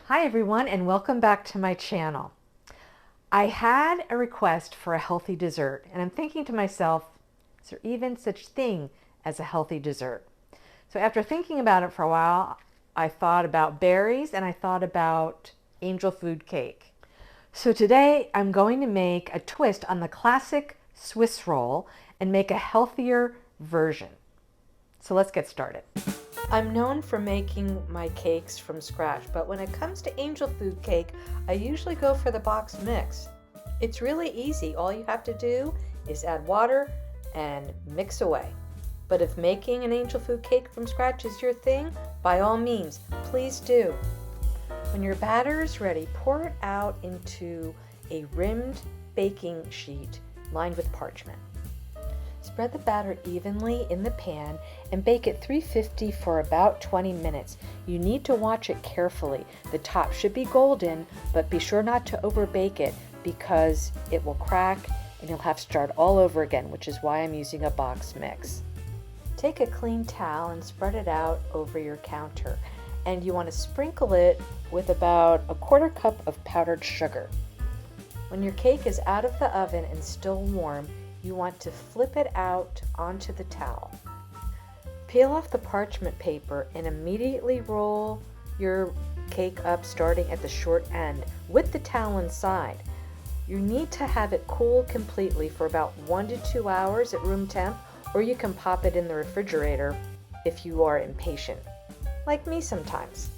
Hi everyone, and welcome back to my channel. I had a request for a healthy dessert, and I'm thinking to myself, is there even such thing as a healthy dessert? So after thinking about it for a while, I thought about berries and I thought about angel food cake. So today I'm going to make a twist on the classic Swiss roll and make a healthier version. So let's get started. I'm known for making my cakes from scratch, but when it comes to angel food cake, I usually go for the box mix. It's really easy. All you have to do is add water and mix away. But if making an angel food cake from scratch is your thing, by all means, please do. When your batter is ready, pour it out into a rimmed baking sheet lined with parchment. Spread the batter evenly in the pan and bake at 350 for about 20 minutes. You need to watch it carefully. The top should be golden, but be sure not to overbake it because it will crack and you'll have to start all over again, which is why I'm using a box mix. Take a clean towel and spread it out over your counter, and you want to sprinkle it with about a quarter cup of powdered sugar. When your cake is out of the oven and still warm, you want to flip it out onto the towel. Peel off the parchment paper and immediately roll your cake up starting at the short end with the towel inside. You need to have it cool completely for about 1 to 2 hours at room temp, or you can pop it in the refrigerator if you are impatient, like me sometimes.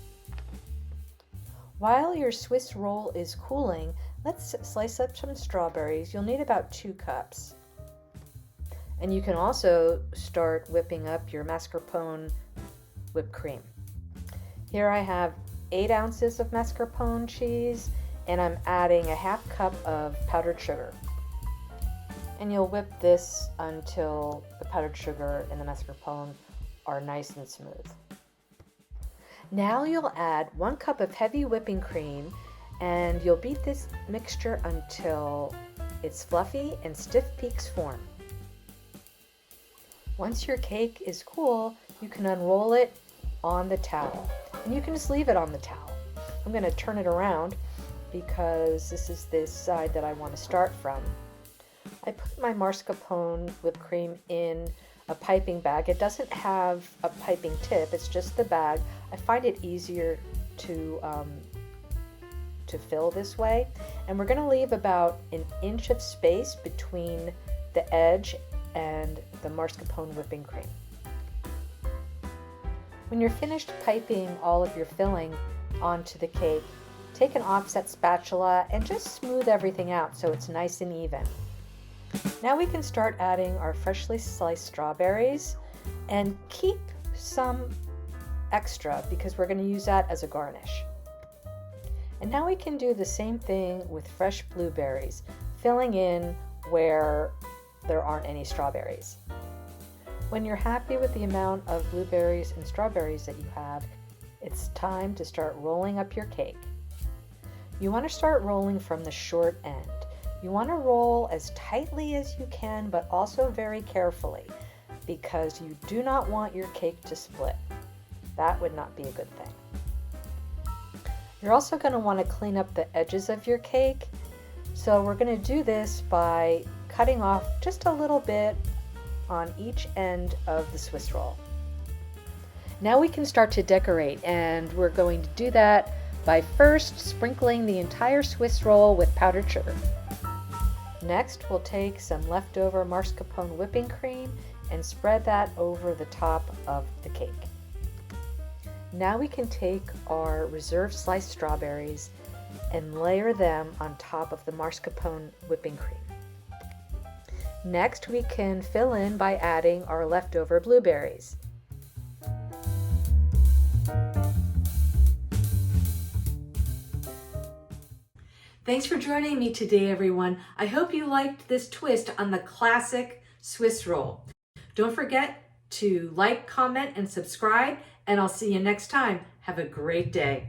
While your Swiss roll is cooling, let's slice up some strawberries. You'll need about 2 cups. And you can also start whipping up your mascarpone whipped cream. Here I have 8 ounces of mascarpone cheese, and I'm adding a half cup of powdered sugar. And you'll whip this until the powdered sugar and the mascarpone are nice and smooth. Now you'll add 1 cup of heavy whipping cream, and you'll beat this mixture until it's fluffy and stiff peaks form. Once your cake is cool, you can unroll it on the towel, and you can just leave it on the towel. I'm going to turn it around because this is the side that I want to start from. I put my mascarpone whipped cream in a piping bag. It doesn't have a piping tip, it's just the bag. I find it easier to fill this way, and we're going to leave about 1 inch of space between the edge and the mascarpone whipping cream. When you're finished piping all of your filling onto the cake, take an offset spatula and just smooth everything out so it's nice and even. Now we can start adding our freshly sliced strawberries, and keep some extra because we're going to use that as a garnish. And now we can do the same thing with fresh blueberries, filling in where there aren't any strawberries. When you're happy with the amount of blueberries and strawberries that you have, it's time to start rolling up your cake. You want to start rolling from the short end. You want to roll as tightly as you can, but also very carefully, because you do not want your cake to split. That would not be a good thing. You're also going to want to clean up the edges of your cake. So we're going to do this by cutting off just a little bit on each end of the Swiss roll. Now we can start to decorate, and we're going to do that by first sprinkling the entire Swiss roll with powdered sugar. Next, we'll take some leftover mascarpone whipping cream and spread that over the top of the cake. Now we can take our reserved sliced strawberries and layer them on top of the mascarpone whipping cream. Next, we can fill in by adding our leftover blueberries. Thanks for joining me today, everyone. I hope you liked this twist on the classic Swiss roll. Don't forget to like, comment, and subscribe, and I'll see you next time. Have a great day.